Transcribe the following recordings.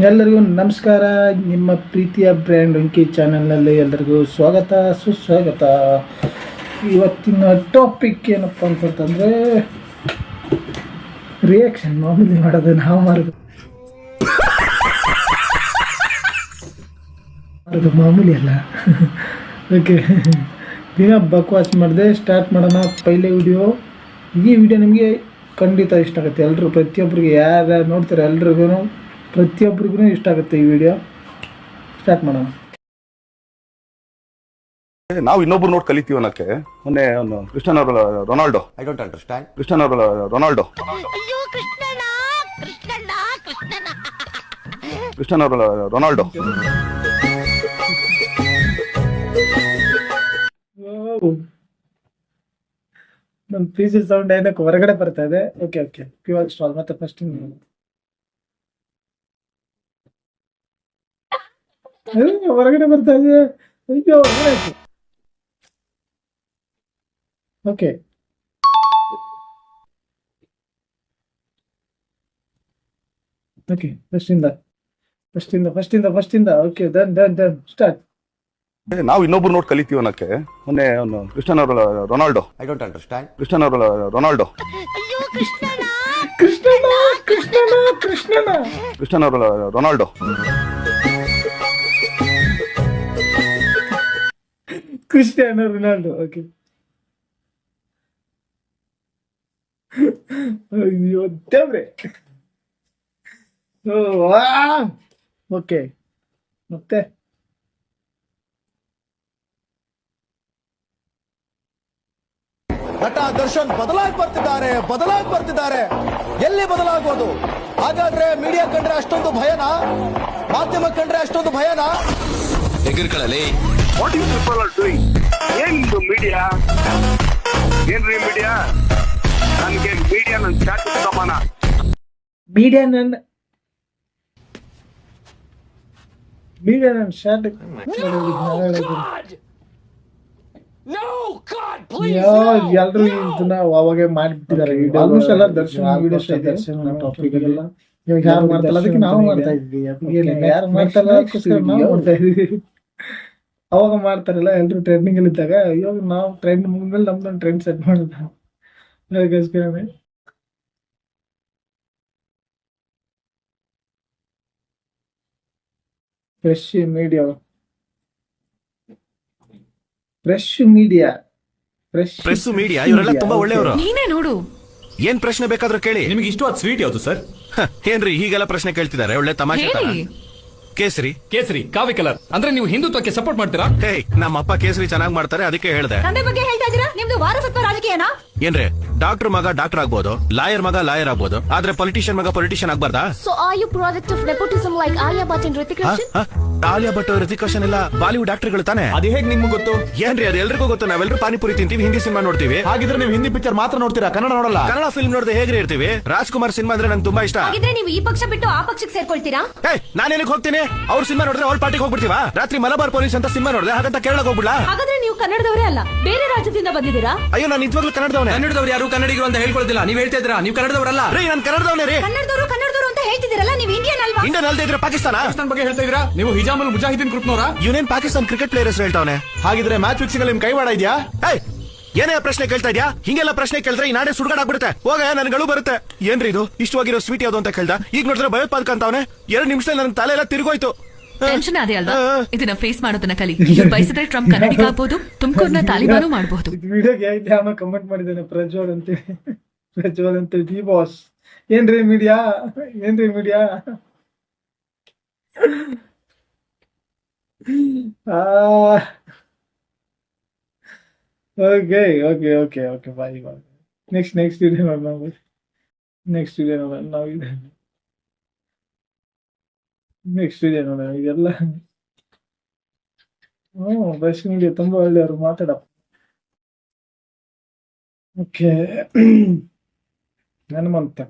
ಎಲ್ಲರಿಗೂ ನಮಸ್ಕಾರ. ನಿಮ್ಮ ಪ್ರೀತಿಯ ಬ್ರ್ಯಾಂಡ್ ವೆಂಕಿ ಚಾನೆಲ್ನಲ್ಲಿ ಎಲ್ಲರಿಗೂ ಸ್ವಾಗತ ಸುಸ್ವಾಗತ. ಇವತ್ತಿನ ಟಾಪಿಕ್ ಏನಪ್ಪ ಅಂತಂದರೆ ರಿಯಾಕ್ಷನ್ ಮಾಮೂಲಿ ಮಾಡೋದು ನಾವು ಮಾಡೋದು ಮಾಮೂಲಿ ಅಲ್ಲ. ಓಕೆ, ದಿನ ಬಕ್ವಾಸ್ ಮಾಡಿದೆ. ಸ್ಟಾರ್ಟ್ ಮಾಡೋಣ. ಪೈಲೆ ವಿಡಿಯೋ. ಈ ವಿಡಿಯೋ ನಿಮಗೆ ಖಂಡಿತ ಇಷ್ಟ ಆಗುತ್ತೆ. ಎಲ್ಲರೂ ಪ್ರತಿಯೊಬ್ಬರಿಗೆ ಯಾರು ನೋಡ್ತಾರೆ ಎಲ್ರಿಗೂ ಪ್ರತಿಯೊಬ್ಬರಿಗೂ ಇಷ್ಟ ಆಗುತ್ತೆ ಈ ವಿಡಿಯೋ. ಸ್ಟಾರ್ಟ್ ಮಾಡೋಣ. ನಾವು ಇನ್ನೊಬ್ರು ನೋಡಿ ಕಲಿತೀವಿ ಅನ್ನಕ್ಕೆ ಮೊನ್ನೆ ಅವನು Cristiano Ronaldo. I don't understand. Cristiano Ronaldo Cristiano Ronaldo ನಮ್ಮ ಪೀಸಿ ಸೌಂಡ್ ಏನಕ್ಕೆ ಹೊರಗಡೆ ಬರ್ತಾ ಇದೆ. ಓಕೆ ಓಕೆ, ಪ್ಯೂರ್ ಸ್ಟಾಲ್. ಮತ್ತೆ ಫಸ್ಟ್ ಹೊರಗಡೆ ಬರ್ತಾ ಇದೆ. ಅಯ್ಯೋ, ಓಕೆ ಓಕೆ, ಫಸ್ಟಿಂದ ಓಕೆ, ಡನ್ ಸ್ಟಾರ್ಟ್. ನಾವು ಇನ್ನೊಬ್ರು ನೋಡಿ ಕಲಿತೀವಿ ಅನ್ನಕ್ಕೆ ಮೊನ್ನೆ ಅವನು Cristiano Ronaldo. I don't understand. Cristiano Ronaldo Cristiano Ronaldo Cristiano Ronaldo. Okay, ಅಯ್ಯೋ ದೇವ್ರೆ. ಓಕೆ, ಮತ್ತೆ ನಟ ದರ್ಶನ್ ಬದಲಾಗಿ ಬರ್ತಿದ್ದಾರೆ. ಎಲ್ಲಿ ಬದಲಾಗೋದು? ಹಾಗಾದ್ರೆ ಮೀಡಿಯಾ ಕಂಡ್ರೆ ಅಷ್ಟೊಂದು ಭಯನಾ? ಮಾಧ್ಯಮ ಕಂಡ್ರೆ ಅಷ್ಟೊಂದು ಭಯನಾ? ಎಗಿರ್ಕೊಳ್ಳಲಿ. What you people are doing? ಏನಿದು ಮೀಡಿಯಾ? ಏನ್ರಿ ಮೀಡಿಯಾ? ನನಗೆ ಮೀಡಿಯಾ ನನ್ನ ಸ್ಟಾಟಸ್ ಸಮಾನ. ಮೀಡಿಯಾ ನನ್ನ ಶಾರ್ಟ್ ಎಲ್ಲರೂ ಇದನ್ನ ಅವಾಗೆ ಮಾಡಿಬಿಟ್ಟಿದ್ದಾರೆ. ಆಲ್ಮೋಸ್ಟ್ ಎಲ್ಲ ದರ್ಶನ್ ವಿಡಿಯೋಸ್ ದರ್ಶನ್ ಟಾಪಿಕ್ ಎಲ್ಲ ಇವಾಗ ಯಾರು ಮಾಡ್ತಾರಲ್ಲ ಅದಕ್ಕೆ ನಾವು ಮಾಡ್ತಾ ಇದ್ವಿ. ಯಾರು ಮಾಡ್ತಾರಲ್ಲ ಅದಕ್ಕೋಸ್ಕರ ನಾವು ಮಾಡ್ತಾ ಇದ್ವಿ. ಅವಾಗ ಮಾಡ್ತಾರಲ್ಲ ಎಲ್ಲರೂ ಟ್ರೆಂಡಿಂಗ್ ಅಲ್ಲಿ ಇದ್ದಾಗ, ಇವಾಗ ನಾವು ಟ್ರೆಂಡ್ ಮುಗಿದ್ಮೇಲೆ ನಮ್ದೊಂದು ಟ್ರೆಂಡ್ ಸೆಟ್ ಮಾಡೋದು ಅದಕ್ಕೋಸ್ಕರನೇ. ಫ್ರೆಶ್ ಮೀಡಿಯಾ ಇವರೆಲ್ಲ ತುಂಬಾ ಒಳ್ಳೆಯವರು. ನೀನೇ ನೋಡು. ಏನ್ ಪ್ರಶ್ನೆ ಬೇಕಾದ್ರೂ ಕೇಳಿ. ನಿಮಗೆ ಇಷ್ಟವಾದ ಸ್ವೀಟ್ ಯಾವುದು ಸರ್? ಏನ್ರಿ ಹೀಗೆಲ್ಲ ಪ್ರಶ್ನೆ ಕೇಳ್ತಿದ್ದಾರೆ? ಒಳ್ಳೆ ತಮಾಷೆ ತರ. ಹೇಳಿ. ಕೇಸರಿ ಕಾವಿ ಕಲರ್. ಅಂದ್ರೆ ನೀವು ಹಿಂದುತ್ವಕ್ಕೆ ಸಪೋರ್ಟ್ ಮಾಡ್ತೀರಾ? ಹೇ, ನಮ್ಮಪ್ಪ ಕೇಸರಿ ಚೆನ್ನಾಗಿ ಮಾಡ್ತಾರೆ, ಅದಕ್ಕೆ ಹೇಳ್ದೆ. ತಂದೆ ಬಗ್ಗೆ ಹೇಳ್ತಾ ಇದ್ದೀರಾ? ನಿಮ್ದು ವಾರಸತ್ವ ರಾಜಕೀಯನಾ? ಏನ್ರಿ, ಡಾಕ್ಟರ್ ಮಗ ಡಾಕ್ಟರ್ ಆಗ್ಬೋದು, ಲಾಯರ್ ಮಗ ಲಾಯರ್ ಆಗ್ಬೋದು, ಆದ್ರೆ ಪೊಲಿಟಿಷಿಯನ್ ಮಗ politician ಆಗ್ಬಾರ್ದಾ? So are you product of nepotism like Alia Bhatt and Hrithik Roshan? Alia Bhatt, Hrithik Roshan ಎಲ್ಲ ಬಾಲಿವುಡ್ ಆಕ್ಟರ್ಗಳು ತಾನೆ. ಅದು ಹೇಗೆ ನಿಮ್ಗೆ ಗೊತ್ತು? ಏನ್ರಿ, ಅದು ಎಲ್ರಿಗೂ ಗೊತ್ತು. ನಾವೆಲ್ಲರೂ ಪಾನಿಪುರಿ ತಿಂತೀವಿ, ಹಿಂದಿ ಸಿನಿಮಾ ನೋಡ್ತೀವಿ. ಹಾಗಿದ್ರೆ ನೀವು ಹಿಂದಿ ಪಿಕ್ಚರ್ ಮಾತ್ರ ನೋಡ್ತೀರಾ, ಕನ್ನಡ ನೋಡಲ್ಲ? ಕನ್ನಡ ಫಿಲ್ಮ್ ನೋಡದೆ ಹೇಗ್ರಿ ಇರ್ತೀವಿ? ರಾಜ್ಕುಮಾರ್ ಸಿನಿಮಾ ಅಂದ್ರೆ ನಂಗೆ ತುಂಬಾ ಇಷ್ಟ. ಹಾಗಿದ್ರೆ ನೀವು ಈ ಪಕ್ಷ ಬಿಟ್ಟು ಆ ಪಕ್ಷಕ್ಕೆ ಸೇರ್ಕೊಳ್ತೀರಾ? ನಾನು ಎಲ್ಲಿಗೆ ಹೋಗ್ತೀನಿ? ಅವ್ರ ಸಿನಿಮಾ ನೋಡಿದ್ರೆ ಅವ್ರ ಪಾರ್ಟಿಗೆ ಹೋಗ್ಬಿಡ್ತೀವಾ? ರಾತ್ರಿ ಮಲಬಾರ್ ಪೊಲೀಸ್ ಅಂತ ಸಿನಿಮಾ ನೋಡಿದೆ, ಹಾಗಂತ ಕೇರಳಕ್ಕೆ ಹೋಗ್ಬಿಡ್ಲಾ? ಹಾಗಾದ್ರೆ ನೀವು ಕನ್ನಡದವರೇ ಅಲ್ಲ, ಬೇರೆ ರಾಜ್ಯದಿಂದ ಬಂದಿದ್ದೀರಾ? ಅಯ್ಯೋ, ನಾನು ನಿಜವಾಗ್ಲೂ ಕನ್ನಡದವನೇ. ಕನ್ನಡದವ್ರು ಯಾರು ಕನ್ನಡಿಗರು ಅಂತ ಹೇಳ್ಕೊಳ್ತಿಲ್ಲ. ನೀವ್ ಹೇಳ್ತಾ ಇದ್ದೀರಾ ನೀವು ಕನ್ನಡದವರಲ್ಲ? ರೀ, ನಾನು ಕನ್ನಡದವನೇ ರೀ. ಕನ್ನಡದವರು ಅಂತ ಹೇಳ್ತಿದ್ದೀರಲ್ಲ, ನೀವು ಇಂಡಿಯನ್ ಅಲ್ವಾ? ಇಂಡಿಯನ್ ಅಲ್ದೇ ಇದ್ರೆ ಪಾಕಿಸ್ತಾನ ಬಗ್ಗೆ ಹೇಳ್ತಾ ಇದ್ದೀರಾ? ನೀವು ಹಿಜಾಮುಲ್ ಮುಜಾಹಿದೀನ್ ಗ್ರೂಪ್ನವರ? ಇವನೇನ್ ಪಾಕಿಸ್ತಾನ ಕ್ರಿಕೆಟ್ ಪ್ಲೇಯರ್ ಹೆಸರು ಹೇಳ್ತಾವನೆ. ಹಾಗಿದ್ರೆ ಮ್ಯಾಚ್ ಫಿಕ್ಸಿಂಗ್ ಅಲ್ಲಿ ನಿಮ್ ಕೈವಾಡ ಇದೆಯಾ? ಏನೇ ಪ್ರಶ್ನೆ ಕೇಳ್ತಾ ಇದ್ಯಾ? ಹಿಂಗೆಲ್ಲ ಪ್ರಶ್ನೆ ಕೇಳಿದ್ರೆ ಈ ನಾಡೆ ಸುಡ್ಗಾಡಾಗ್ಬಿಡುತ್ತೆ. ಹೋಗ, ನನ್ಗಳು ಬರುತ್ತೆ. ಏನ್ರಿ ಇದು ಇಷ್ಟವಾಗಿರೋ ಸ್ವೀಟ್ ಯಾವ್ದು ಅಂತ ಕೇಳ್ದ. ಈಗ ನೋಡಿದ್ರೆ ಭಯೋತ್ಪಾದಕ ಅಂತವನೆ. 2 ನಿಮಿಷದಲ್ಲಿ ನನ್ನ ತಲೆ ಎಲ್ಲ ತಿರುಗೋಯ್ತು. ಟೆನ್ಷನ್ ಅದೇ ಅಲ್ವಾ? ಇದನ್ನ ಫೇಸ್ ಮಾಡೋದನ್ನ ಕಲಿ. ಬಯಸಿದ್ರೆ ಟ್ರಂಪ್ ಕನ್ನಡಿಗ ಆಗ್ಬಹುದು, ತುಮಕೂರ್ನ ತಾಲಿಬಾನು ಮಾಡಬಹುದು. ವಿಡಿಯೋಗೆ ಯಾವನೋ ಕಮೆಂಟ್ ಮಾಡಿದ್ದಾನೆ, ಪ್ರಜ್ವಲ್ ಅಂತ ಡಿ ಬಾಸ್. ಏನ್ರಿ media? Okay bye. Next video ನೋಡೋಣ. ಇದೆಲ್ಲ ಬೆಸ್ಟ್ ಮೀಡಿಯಾ ತುಂಬಾ ಒಳ್ಳೆಯವರು ಮಾತಾಡಪ್ಪ. ಓಕೆ, ಹನುಮಂತ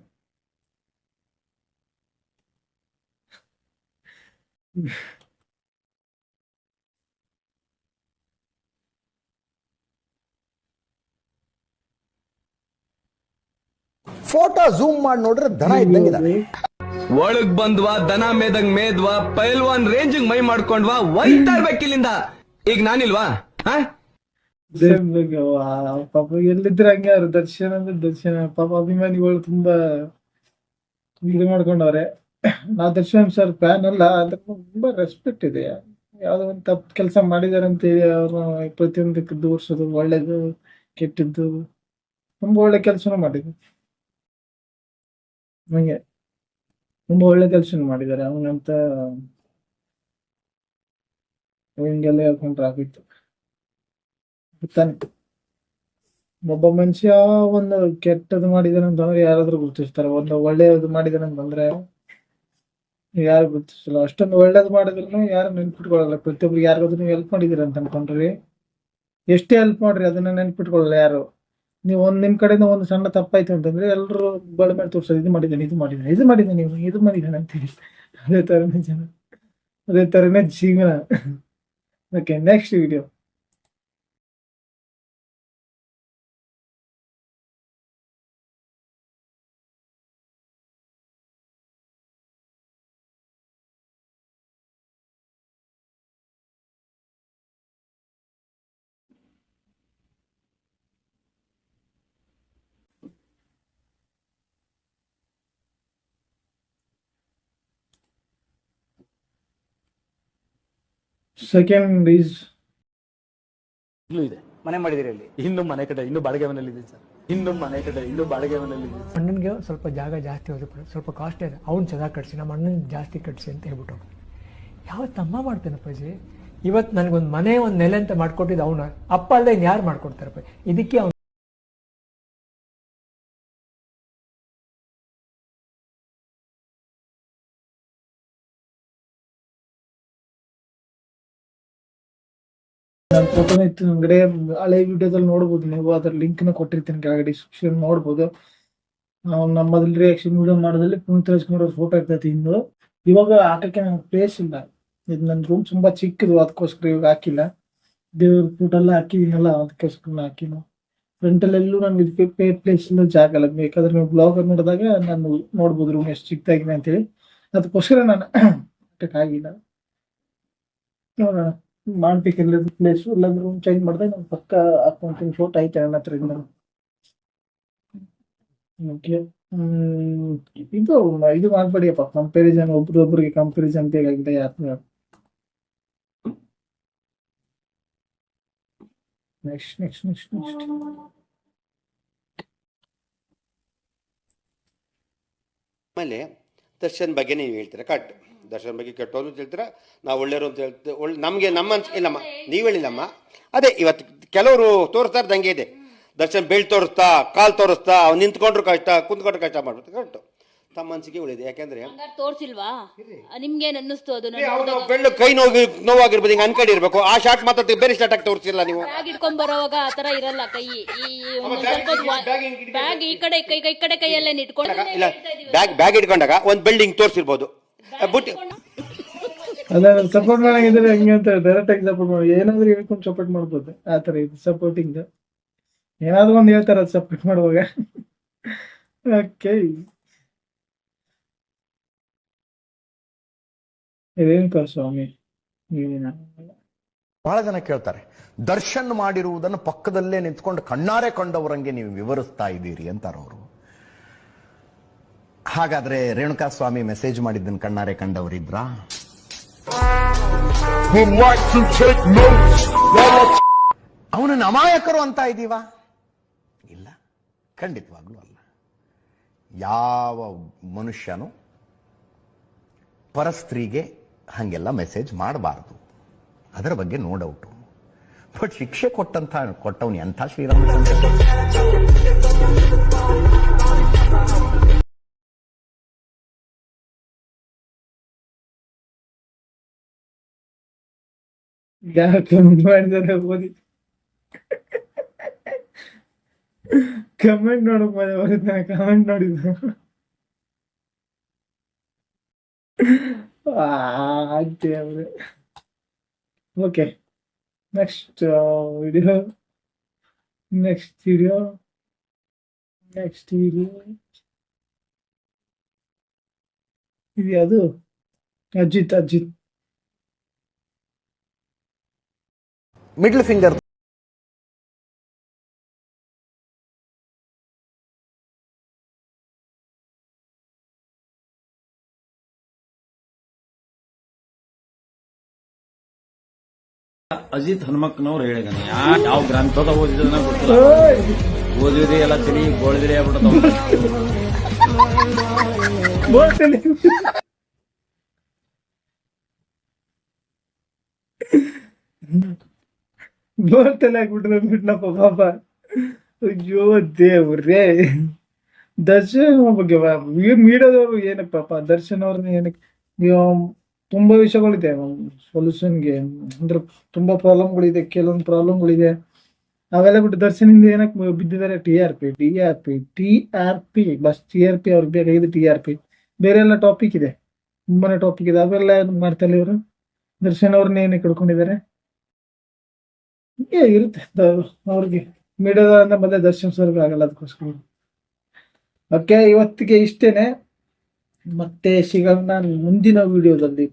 ಫೋಟೋ ಝೂಮ್ ಮಾಡಿ ನೋಡ್ರೆ ದನ ಇದ್ದಂಗಿದೆ. ಒಳಗ್ ಬಂದ್ವಾ ದನ ಮೇದಂಗ್ ಮೇದ್ವಾ ಪೈಲ್ವಾನ್ ರೇಂಜಿಂಗ್ ಮೈ ಮಾಡ್ಕೊಂಡ್ವಾ ಒಯ್ತಾ ಇರ್ಬೇಕಿಲ್ಲಿಂದ. ಈಗ ನಾನಿಲ್ವಾ? ಪಾಪ ಎಲ್ಲಿದ್ರೆ ಹಂಗೆ ಅವ್ರು ದರ್ಶನ್ ಅಂದ್ರೆ ದರ್ಶನ ಪಾಪ ಅಭಿಮಾನಿಗಳು ತುಂಬಾ ಇದು ಮಾಡ್ಕೊಂಡವ್ರೆ. ನಾವ್ ದರ್ಶನ್ ಸರ್ ಫ್ಯಾನ್ ಅಲ್ಲ, ಅದ್ರ ತುಂಬಾ ರೆಸ್ಪೆಕ್ಟ್ ಇದೆ. ಯಾವ್ದೋ ಒಂದು ತಪ್ಪು ಕೆಲಸ ಮಾಡಿದಾರೆ ಅಂತೇಳಿ ಅವ್ರು ಪ್ರತಿಯೊಂದಕ್ಕೆ ದೂರ್ಸೋದು, ಒಳ್ಳೇದು ಕೆಟ್ಟದ್ದು ತುಂಬಾ ಒಳ್ಳೆ ಕೆಲಸನೂ ಮಾಡಿದ್ರು. ಹಂಗೆ ತುಂಬಾ ಒಳ್ಳೆ ಕೆಲಸ ಮಾಡಿದ್ದಾರೆ. ಅವನಂತ ಹಿಂಗೆಲ್ಲ ಹೇಳ್ಕೊಂಡ್ರೆ ಆಗಿತ್ತು ಗೊತ್ತಾನೆ. ಒಬ್ಬ ಮನುಷ್ಯ ಒಂದು ಕೆಟ್ಟದ್ದು ಮಾಡಿದಾನೆ ಅಂತಂದ್ರೆ ಯಾರಾದ್ರೂ ಗುರುತಿಸ್ತಾರೆ, ಒಂದು ಒಳ್ಳೆಯದು ಮಾಡಿದಾನೆ ಅಂತಂದ್ರೆ ಯಾರು ಗುರುತಿಸಲ್ಲ. ಅಷ್ಟೊಂದು ಒಳ್ಳೇದು ಮಾಡಿದ್ರು ಯಾರು ನೆನ್ಪಿಟ್ಕೊಳ್ಳಲ್ಲ. ಪ್ರತಿಯೊಬ್ರು ಯಾರಿಗಾದ್ರೂ ಹೆಲ್ಪ್ ಮಾಡಿದಿರ ಅಂತ ಅನ್ಕೊಂಡ್ರಿ, ಎಷ್ಟೇ ಹೆಲ್ಪ್ ಮಾಡ್ರಿ ಅದನ್ನ ನೆನ್ಪಿಟ್ಕೊಳ್ಳಲ್ಲ ಯಾರು. ನೀವು ನಿಮ್ ಕಡೆಯಿಂದ ಒಂದು ಸಣ್ಣ ತಪ್ಪಾಯ್ತು ಅಂತಂದ್ರೆ ಎಲ್ರು ಬಳ ಮೇಲೆ ತೋರ್ಸೋದು, ಇದು ಮಾಡಿದ್ದಾನೆ ನೀವು ಇದು ಮಾಡಿದ್ದಾನೆ ಅಂತೇಳಿ. ಅದೇ ತರನೇ ಜನ, ಅದೇ ತರನೇ ಜೀವನ. Okay, next video. Second is ಇದೆ. ಮನೆ ಮಾಡಿದಿರಿ ಅಲ್ಲಿ? ಇನ್ನು ಮನೆ ಕಡೆ, ಇನ್ನು ಬಾಡಿಗೆ ಮನೇಲಿ ಇದೆ ಸರ್. ಇನ್ನು ಮನೆ ಕಡೆ, ಇನ್ನು ಬಾಡಿಗೆ ಮನೇಲಿ ಇದೆ. ಅಣ್ಣನಿಗೆ ಸ್ವಲ್ಪ ಜಾಗ ಜಾಸ್ತಿ ಹೋದ್ರೆ ಸ್ವಲ್ಪ ಕಾಸ್ಟ್ ಇದೆ, ಅವ್ನು ಚೆನ್ನಾಗಿ ಕಟ್ಸಿ, ನಮ್ಮ ಅಣ್ಣನ ಜಾಸ್ತಿ ಕಟ್ಸಿ ಅಂತ ಹೇಳ್ಬಿಟ್ಟು ಯಾವ ತಮ್ಮ ಮಾಡ್ತೇನಪ್ಪಾಜಿ. ಇವತ್ತು ನನಗೊಂದು ಮನೆ, ಒಂದು ನೆಲೆ ಅಂತ ಮಾಡ್ಕೊಟ್ಟಿದ್ದು ಅವನ ಅಪ್ಪ ಅಲ್ಲದೆ ಇನ್ನು ಯಾರು ಮಾಡ್ಕೊಡ್ತಾರಪ್ಪ. ಇದಕ್ಕೆ ಅವ್ನು ನನ್ನ ಫೋಟೋನ ಇತ್ತು ನಂಗಡೆ, ಹಳೆ ವಿಡಿಯೋದಲ್ಲಿ ನೋಡ್ಬೋದು ನೀವು. ಅದ್ರ ಲಿಂಕ್ ನ ಕೊಟ್ಟಿರ್ತೀನಿ ಕೆಳಗಡೆ ಡಿಸ್ಕ್ರಿಪ್ಷನ್ ನೋಡ್ಬೋದು. ನಾವು ನಮ್ಮಲ್ಲಿ ರಿಯಾಕ್ಷನ್ ವಿಡಿಯೋ ಮಾಡೋದ್ರಲ್ಲಿ ಪುನೀತ್ ರಾಜ್ಕುಮಾರ್ ಅವ್ರ ಫೋಟೋ ಇರ್ತೈತಿ ಹಿಂದು. ಇವಾಗ ಹಾಕಕ್ಕೆ ನಂಗೆ ಪ್ಲೇಸ್ ಇಲ್ಲ, ಇದು ನನ್ನ ರೂಮ್ ತುಂಬಾ ಚಿಕ್ಕದು, ಅದಕ್ಕೋಸ್ಕರ ಇವಾಗ ಹಾಕಿಲ್ಲ. ದೇವ್ರ ಫೋಟೋ ಎಲ್ಲ ಹಾಕಿದೀನಲ್ಲ, ಅದಕ್ಕೋಸ್ಕರ ಹಾಕಿಲ್ಲ. ಫ್ರಂಟಲ್ಲಿ ಎಲ್ಲೂ ನನ್ಗೆ ಪ್ಲೇಸ್ ಇಲ್ಲ, ಜಾಗ ಇಲ್ಲ. ಬೇಕಾದ್ರೆ ನೀವು ಬ್ಲಾಗ್ ನೋಡಿದಾಗ ನಾನು ನೋಡ್ಬೋದು ರೂಮ್ ಎಷ್ಟು ಚಿಕ್ಕದಾಗಿದೆ ಅಂತೇಳಿ. ಅದಕ್ಕೋಸ್ಕರ ನಾನು ಹಾಕಕ್ಕಾಗಿಲ್ಲ. ನೋಡೋಣ ಮಾಡ್ಬೇಕಿಲ್ಲ ಪ್ಲೇಸ್, ಇಲ್ಲಾಂದ್ರೆ ರೂಮ್ ಚೇಂಜ್ ಮಾಡಿದಾಗ ನಾನು ಪಕ್ಕ ಹಾಕೊಂತೀನಿ. ಫೋಟೋ ಐತೆ ನನ್ನ ಹತ್ರ ಇಂದ. ಓಕೆ, ಇದು ಮಾಡ್ಬೇಡಿಯಪ್ಪ ಕಂಪ್ಯಾರಿಸನ್, ಒಬ್ರೊಬ್ರಿಗೆ ಕಂಪ್ಯಾರಿಸನ್ ಬೇಕಾಗಿದೆ ಯಾರು. ನೆಕ್ಸ್ಟ್ ನೆಕ್ಸ್ಟ್ ನೆಕ್ಸ್ಟ್ ನೆಕ್ಸ್ಟ್ ಆಮೇಲೆ ದರ್ಶನ್ ಬಗ್ಗೆ ನೀವು ಹೇಳ್ತೀರಾ ಕಟ್, ದರ್ಶನ್ ಬಗ್ಗೆ ಕೆಟ್ಟೋರು ಅಂತ ಹೇಳ್ತೀರಾ, ನಾವು ಒಳ್ಳೆಯವರು ಅಂತ ಹೇಳ್ತೀವಿ. ನಮಗೆ ನಮ್ಮ ಇಲ್ಲಮ್ಮ, ನೀವು ಹೇಳಿಲ್ಲಮ್ಮ. ಅದೇ ಇವತ್ತು ಕೆಲವರು ತೋರಿಸ್ತಾ ಇದ್ದಂಗೆ ಇದೆ. ದರ್ಶನ್ ಬೆಳ್ ತೋರಿಸ್ತಾ, ಕಾಲು ತೋರಿಸ್ತಾ, ಅವ್ನು ನಿಂತ್ಕೊಂಡ್ರು ಕಷ್ಟ, ಕುಂತ್ಕೊಂಡ್ರು ಕಷ್ಟ ಮಾಡ್ಬಿಡ್ತು. ಕರೆಕ್ಟು, ತಮ್ಮ ಮನಸ್ಸಿಗೆ ಉಳಿದೆ. ಯಾಕೆಂದ್ರೆ ತೋರ್ಸಿಲ್ವಾ ನಿಮ್ಗೇನ್ ಅನ್ನಿಸ್ತು ಅದು? ಬೆಳ್ಳು ಕೈ ನೋವಾಗಿರ್ಬೋದು, ಹಿಂಗೆ ಅನ್ಕಡಿ ಇರ್ಬೇಕು. ಆ ಶಾರ್ಟ್ ಮಾತ್ರ ಬೇರೆ ಶಾರ್ಟ್ ಆಗಿ ತೋರಿಸಿಲ್ಲ ನೀವು. ಬ್ಯಾಗ್ ಇಟ್ಕೊಂಡ್ ಬರೋವಾಗ ಆತರ ಇರಲ್ಲ ಕೈ, ಬ್ಯಾಗ್ ಈ ಕಡೆ ಕೈಯಲ್ಲೇ ಇಟ್ಕೊಂಡು ಇಲ್ಲ, ಬ್ಯಾಗ್ ಇಟ್ಕೊಂಡಾಗ ಒಂದು ಬಿಲ್ಡಿಂಗ್ ತೋರಿಸಿರ್ಬೋದು. ಅದ ಸಪೋರ್ಟ್ ಮಾಡಂಗಿದ್ರೆ ಹಂಗೆ ಅಂತ ಡೈರೆಕ್ಟ್ ಆಗಿ ಸಪೋರ್ಟ್ ಮಾಡಿ, ಏನಾದ್ರೂ ಹೇಳ್ಕೊಂಡು ಸಪೋರ್ಟ್ ಮಾಡ್ಬೋದು. ಆತರ ಇದು ಸಪೋರ್ಟಿಂಗ್, ಏನಾದ್ರು ಒಂದು ಹೇಳ್ತಾರ ಸಪೋರ್ಟ್ ಮಾಡುವಾಗ. ಓಕೆ, ರೇಣುಕಾ ಸ್ವಾಮಿ ಬಹಳ ಜನ ಕೇಳ್ತಾರೆ, ದರ್ಶನ್ ಮಾಡಿರುವುದನ್ನು ಪಕ್ಕದಲ್ಲೇ ನಿಂತ್ಕೊಂಡು ಕಣ್ಣಾರೆ ಕಂಡವರಂಗೆ ನೀವು ವಿವರಿಸ್ತಾ ಇದ್ದೀರಿ ಅಂತಾರವರು. ಹಾಗಾದ್ರೆ ರೇಣುಕಾ ಸ್ವಾಮಿ ಮೆಸೇಜ್ ಮಾಡಿದ್ದನ್ನು ಕಣ್ಣಾರೆ ಕಂಡವರಿದ್ರಾ? ಅವನನ್ನು ಅಮಾಯಕರು ಅಂತ ಇದೀವ? ಇಲ್ಲ, ಖಂಡಿತವಾಗ್ಲೂ ಅಲ್ಲ. ಯಾವ ಮನುಷ್ಯನು ಪರಸ್ತ್ರೀಗೆ ಹಂಗೆಲ್ಲ ಮೆಸೇಜ್ ಮಾಡಬಾರ್ದು, ಅದರ ಬಗ್ಗೆ ನೋ ಡೌಟು. ಬಟ್ ಶಿಕ್ಷೆ ಕೊಟ್ಟವನು ಎಂಥ ಶ್ರೀರಾಮಚಂದ್ರ. ಕಮೆಂಟ್ ಮಾಡಿದಾರೆ ಓದಿ, ಕಮೆಂಟ್ ನೋಡಕ್ ಬರುತ್ತೆ. ಕಮೆಂಟ್ ನೋಡಿದ್ರು ಅವ್ರೆ. Okay, next video. ಇದು ಅದು ಅಜಿತ್ ಮಿಡ್ಲ್ ಫಿಂಗರ್ ಅಜಿತ್ ಹನುಮಕ್ಕನವ್ರು ಹೇಳಿದಾನೆ ಯಾವ ಗ್ರಂಥದ ಓದಿದ ಗೊತ್ತಿಲ್ಲ, ಓದಿದ್ರೆ ಎಲ್ಲ ತಲಿ ಗೋಳಿದ್ರೆ ಆಗ್ಬಿಡ್ತಾವ. ಬೋಲ್ತಲೆ ಆಗ್ಬಿಟ್ನಪ್ಪ ಪಾಪ. ಅಯ್ಯೋ ದೇವ್ರೇ, ದರ್ಶನ್ ಬಗ್ಗೆ ಮೀಡಿಯಾದವ್ರು ಏನಕ್ಕೆ ಪಾಪ ದರ್ಶನ್ ಅವ್ರನ್ನ ಏನಕ್ಕೆ ತುಂಬಾ ವಿಷಯಗಳಿದೆ ಸೊಲ್ಯೂಷನ್ಗೆ, ಅಂದ್ರೆ ತುಂಬಾ ಪ್ರಾಬ್ಲಮ್ಗಳಿದೆ, ಕೆಲವೊಂದು ಪ್ರಾಬ್ಲಮ್ಗಳಿದೆ, ಅವೆಲ್ಲ ಬಿಟ್ಟು ದರ್ಶನಿಂದ ಏನಕ್ಕೆ ಬಿದ್ದಿದ್ದಾರೆ? ಟಿ ಆರ್ ಪಿ ಬಸ್ TRP ಅವ್ರಿಗೆ ಬೇಕಾಗಿದೆ TRP. ಬೇರೆ ಎಲ್ಲ ಟಾಪಿಕ್ ಇದೆ, ತುಂಬಾನೇ ಟಾಪಿಕ್ ಇದೆ, ಅವೆಲ್ಲ ಮಾಡ್ತಾರೆ ಇವರು. ದರ್ಶನ್ ಅವ್ರನ್ನ ಏನಕ್ಕೆ ಹಿಡ್ಕೊಂಡಿದ್ದಾರೆ? ಇರುತ್ತೆ ಅವ್ರಿಗೆ ಮೀಡಿಯಾದ ಮತ್ತೆ ದರ್ಶನ್ ಸರ್ಗೆ ಆಗಲ್ಲ, ಅದಕ್ಕೋಸ್ಕರ. ಓಕೆ, ಇವತ್ತಿಗೆ ಇಷ್ಟೇನೆ, ಮತ್ತೆ ಸಿಗೋಣ ಮುಂದಿನ ವಿಡಿಯೋದಲ್ಲಿ.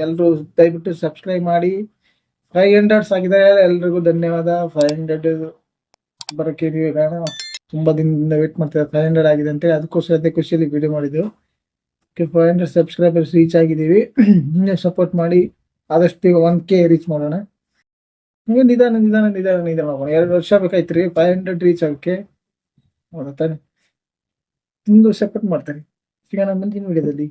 ಎಲ್ಲರೂ ದಯವಿಟ್ಟು ಸಬ್ಸ್ಕ್ರೈಬ್ ಮಾಡಿ. 500 ಆಗಿದ್ದಾರೆ, ಎಲ್ರಿಗೂ ಧನ್ಯವಾದ. 500 ಬರೋಕ್ಕೆ ತುಂಬಾ ದಿನದಿಂದ ವೇಟ್ ಮಾಡ್ತಾರೆ, 500 ಆಗಿದೆ ಅಂತೇಳಿ, ಅದಕ್ಕೋಸ್ಕರ ಅದೇ ಖುಷಿಯಲ್ಲಿ ವಿಡಿಯೋ ಮಾಡಿದ್ದೆವು. 500 ಸಬ್ಸ್ಕ್ರೈಬರ್ಸ್ ರೀಚ್ ಆಗಿದ್ದೀವಿ. ಇನ್ನೇ ಸಪೋರ್ಟ್ ಮಾಡಿ, ಆದಷ್ಟು ಈಗ 1K ರೀಚ್ ಮಾಡೋಣ. ನಿಧಾನ 2 ವರ್ಷ ಬೇಕಾಯ್ತು 500 ರೀಚ್ ಆಗಕ್ಕೆ. ಹೌದಾ ತಾನೆ? ನಿಮ್ದು ಸಪೋರ್ಟ್ ಮಾಡ್ತಾರೆ. ಸಿಗೋಣ ಮುಂದಿನ ವಿಡಿಯೋದಲ್ಲಿ.